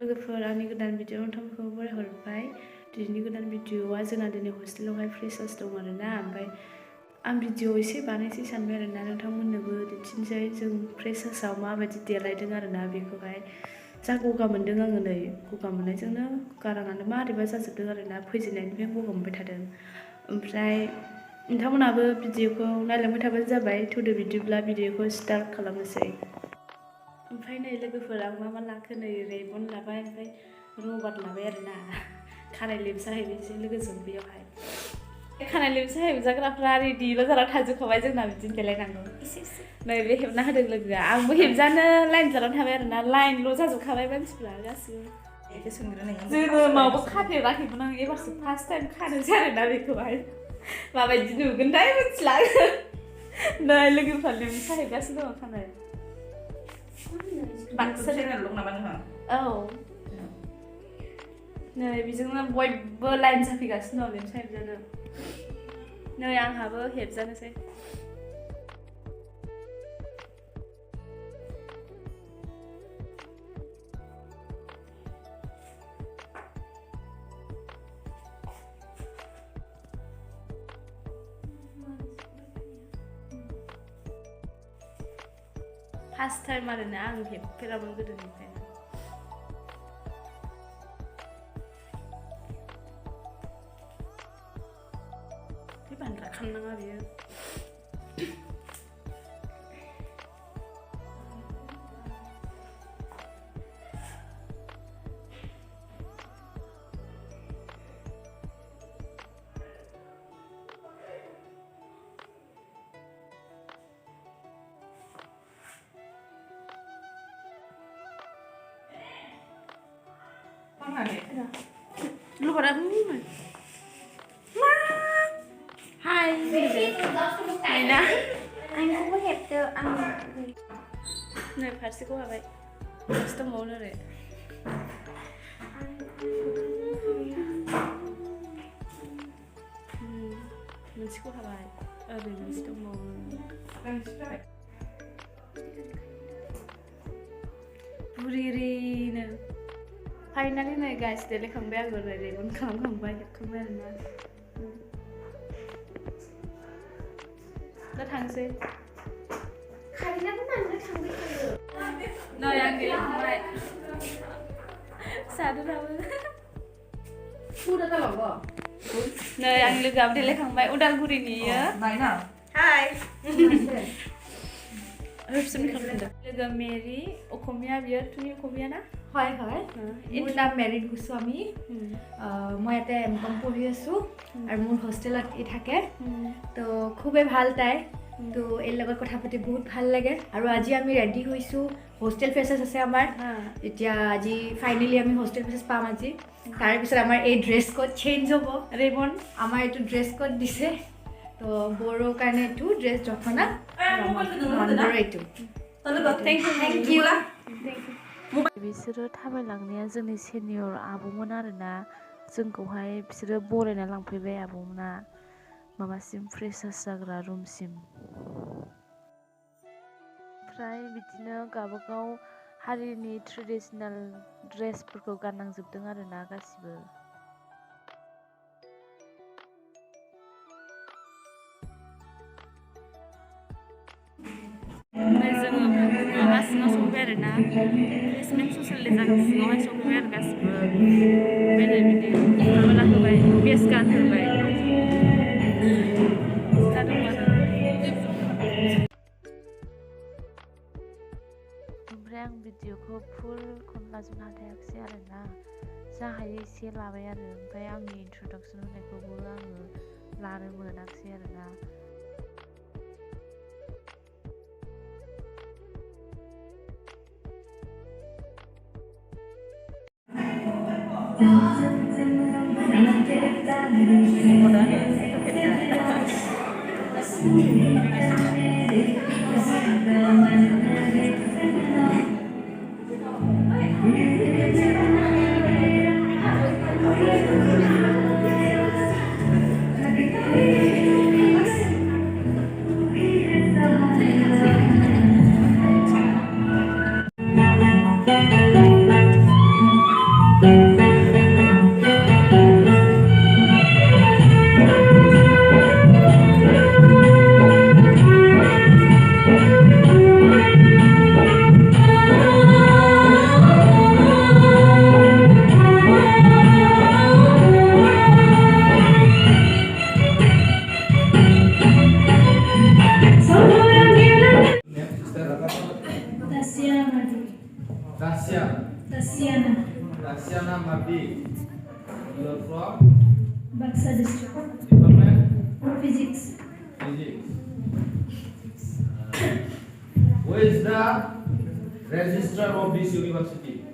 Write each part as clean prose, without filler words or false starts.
लोगोफोर आंनि गोदान भिडिअ नोंथांमोनखौ बरायहरबाय। दिनैनि गोदान भिडिअआ जोंना दिनै हस्टेलावहाय फ्रेसार्स दं आरोना, ओमफ्राय आं भिडिअ एसे बानायसै सानबाय आरोना, नोंथांमोननोबो दिन्थिनोसै जों फ्रेसार्सआव माबायदि देलायदों आरोना। बेखौहाय जा गगा मोन्दों आङो, नै गगा मोननायजोंनो गाराङानो मारैबा जाजोबदों आरोना, फैजेननायनिफ्राय गगा मोनबाय थादों। ओमफ्राय नोंथांमोनहाबो भिडिअखौ नायलांबाय थाबानो जाबाय। थौदो बिदिब्ला भिडिअखौ स्टार्ट खालामनोसै। ओमफ्राय नै लोगोफोर आं मा लाखो, नै रेबन लाबाय, ओमफ्राय रबार लाबाय आरोना। खानाय लेबजाहैनोसै लोगोजों बेयावहाय। खानाय लेबजाग्राफ्रा रेडिल' जाना थाजोबखाबाय, जोंना बिदिनो देलायनांगौ। नै बे हेबना होदों लोगोआ, आंबो हेबजानो लाइन जानानै थाबाय आरोना, लाइनल' जाजोबखाबाय मानसिफ्रा गासिबो। जोनोमावबो खाफेराखैमोन आं, एबारसो फार्स्ट टाइम खानोसै आरोना बेखौहाय। माबायदि नुगोनथाय मिथिला। नै लोगोफ्रा लेबजाहैगासिनो दङ खानाय। औ नै बेजोंनो बयबो लाइन जाफैगासिनो दं लेबसा हेबजानो। नै आंहाबो हेबजानोसै। फार्स्ट टाइम आरोना, आं हेबफेरामोन गोदोनिफ्रायनो। बांद्राय खालामनाङा बियो। Lupa dah ni. Hai. Aina. Aina cũng hẹp từ ăn. Này phải xí cô hả vậy? Stop màu nữa đấy. Mình xí cô hả vậy? Để mình stop màu. Buri nè. Finally này guys, देलायखांबाय आङो, Ray-Ban खालामखांबाय, हेबखांबाय आरोना। दा थांसै। खालिनाबो नांनो थांबाय थायो। नै आं देलायखांबाय। सादोनाबो। Sudah tahu नै आं लोगोआबो देलायखांबाय, उदालगुरिनियो। Naina. Hai. लोगो मेरि, अखमिया बियो, तुनि अखमिया ना? হয় হয় মোৰ নাম মেৰিন গোস্বামী মই এটা এমকম পঢ়ি আছো আৰু মোৰ হোষ্টেলত থাকে তো খুবেই ভাল তাই তো এর লগত কথা পাতি বহুত ভাল লাগে আৰু আজি আমি ৰেডি হৈছো হোষ্টেল ফ্ৰেছাৰ্ছ আছে আমাৰ এতিয়া আজি ফাইনালি আমি হোষ্টেল ফ্ৰেছাৰ্ছ পাম আজি তাৰ পিছত আমাৰ এই ড্ৰেছ কোড চেঞ্জ হ'ব ৰেবন আমাৰ এইটো ড্ৰেছ কোড দিছে তো বড়ো কাৰণে এইটো ড্ৰেছ জখনা মনৰ এইটো থ্যাংক ইউ बिसोरो थाबायलांनाया जोंनि सेनियर आब'मोन आरोना जोंखौहाय बिसोरो बरायना लांफैबाय आब'मोना माबासिम फ्रेसार्स जाग्रा रुमसिम ओमफ्राय बिदिनो गावबागाव हारिनि ट्रेडिशनेल ड्रेसफोरखौ गाननांजोबदों आरोना गासिबो जोङो माबा सिङाव सफैबाय आरोना फ्रेशमेन ससियेल जाग्रा सिङावहाय सफैबाय आरो गासिबो ओमफ्राय नै बिदि माबा होबाय बेस गान होबाय जादोंमोन ओमफ्राय आं भिडिअखौ फुलखौनो लाजोबनो हाथायाखिसै आरोना जा हायो एसे लाबाय आरो ओमफ्राय आंनि इन्ट्रडाक्सन होनायखौबो आङो लानो मोनाखिसै आरोना Tasiana Mardi. You are from Baksa district. Department Physics. Physics. Who is the registrar of this university?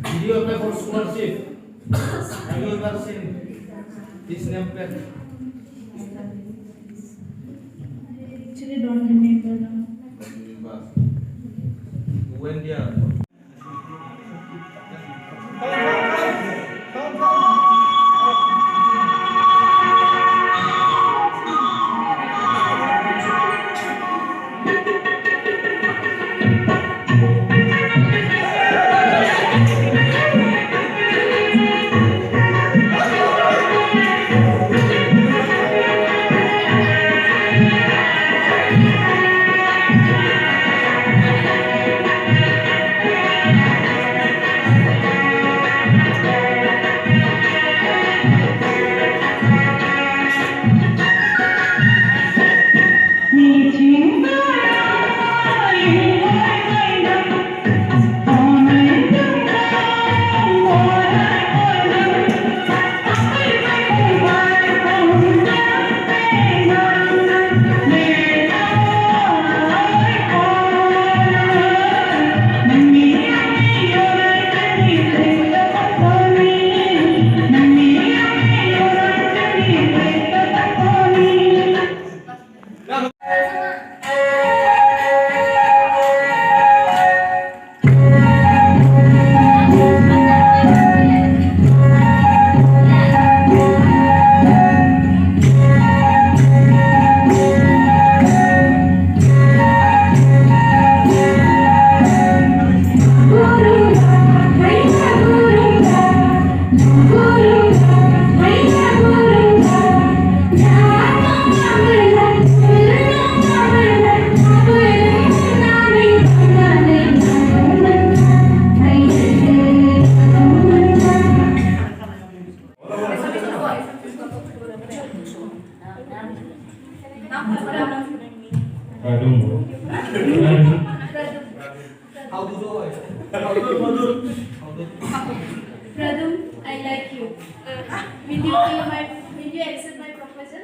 Did you apply for scholarship? Have you ever seen this name plate? Actually, don't remember now. When there? Pradum, I like you. Will you accept my proposal?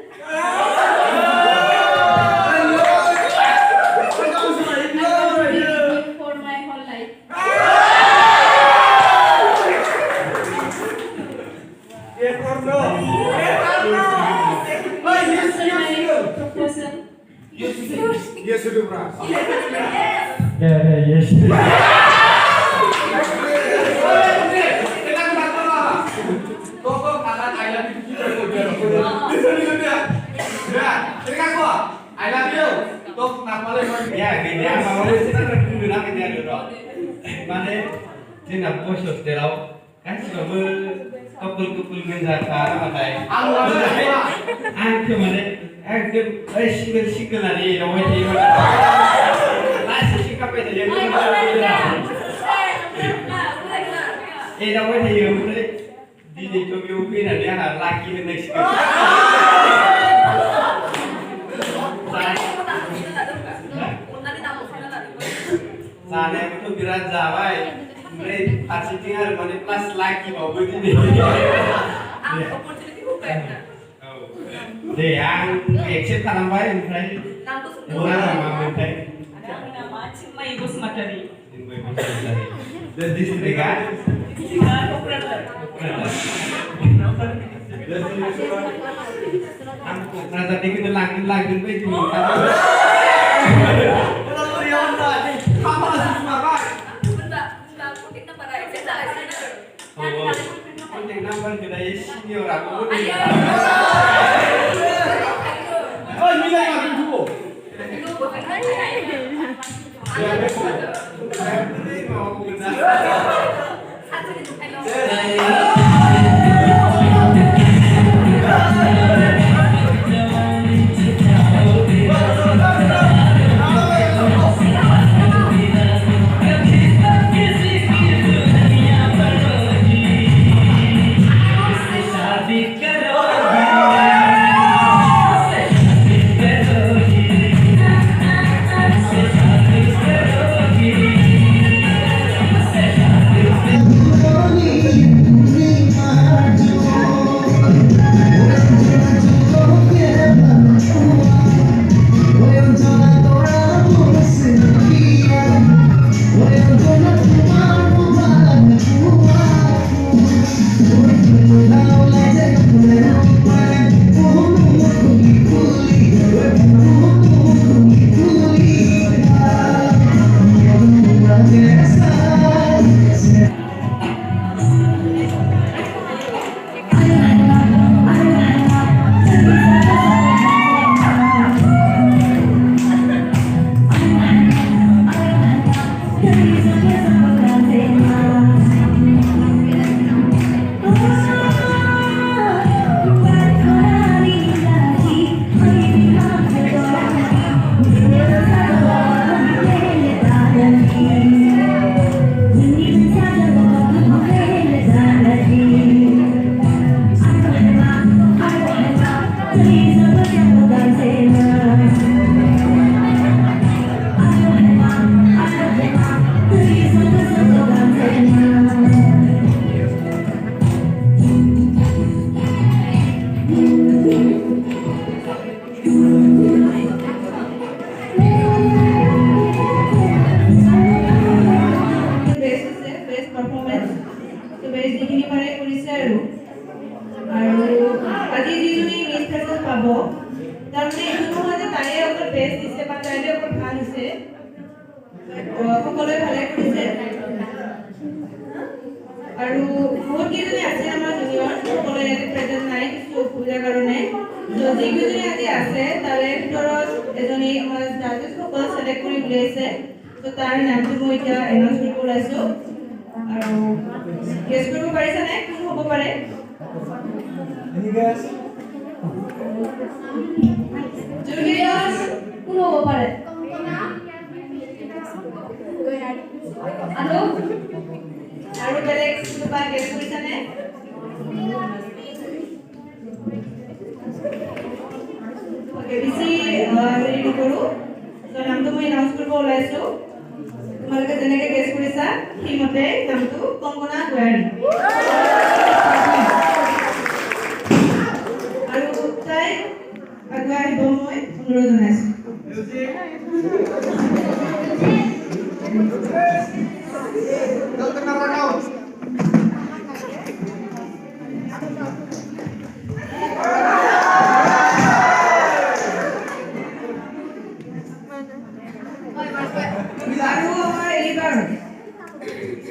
For my whole life. Yes or no? Proposal. Yes, you bro. Yes. I love you. Tok nama le Ya, gini apa mau sih kan guna kita dulu. Mana dia nak post hostel kan semua couple menjata apa tay. Aku mana aku single lagi yang mau jadi mana. Last sikap itu yang yang mau jadi mana di coba dia lagi next. Sana itu birat Jawa, mulai pasti tinggal mana plus lagi mau begini. Deh, yang accept tanam bayi, mulai murah sama mulai. Dan distrik kan? Nah tadi kita lagi itu kontak number kita senior aku. Oh, ini lagi aku dulu. Ya, mau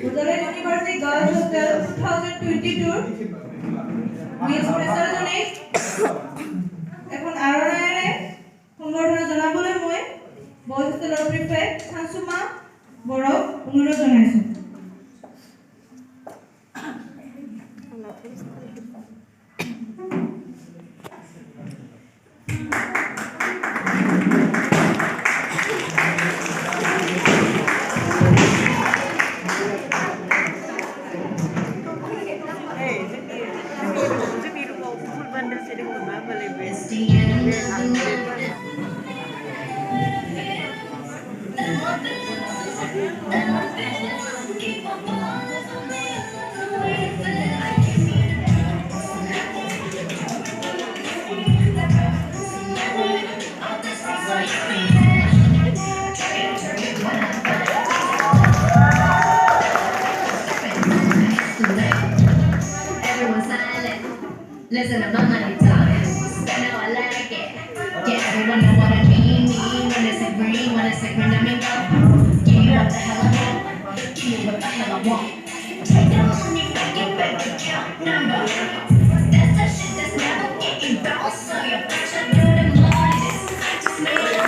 Bodoland University Girls Hostel 2022 Miss President এখন আরোনাৰে সংবৰ্ধনা জনাবলৈ মই boys হোষ্টেলৰ prefect চানসুমা বৰক অনুৰোধ জনাইছো। Listen, I'm not money talking. Now I like it. Yeah, everyone know what I mean. When it's a green, when it's a green, I'm in love. Give me what the hell I want. Give me what the hell I want. Take the money, make it back account number. That's the shit that's never getting bounced. So your bitch should do the morning. Just make it.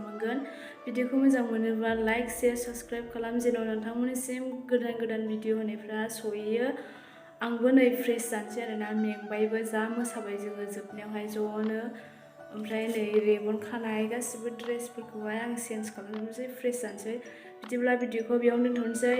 मोनगोन भिडिअखौ मोजां मोनोबा like share subscribe खालाम जेन' नोंथांमोननिसिम गोदान गोदान video होनायफ्रा सहैयो आंबो नै fresh जानोसै आरोना मेंबायबो जा मोसाबाय जोङो जोबनायावहाय ज'नो ओमफ्राय नै रेबन खानाय गासिबो ड्रेसफोरखौहाय आं चेन्ज खालामनोसै फ्रेस जानोसै बिदिब्ला भिडिअखौ बेयावनो दोनथ'नोसै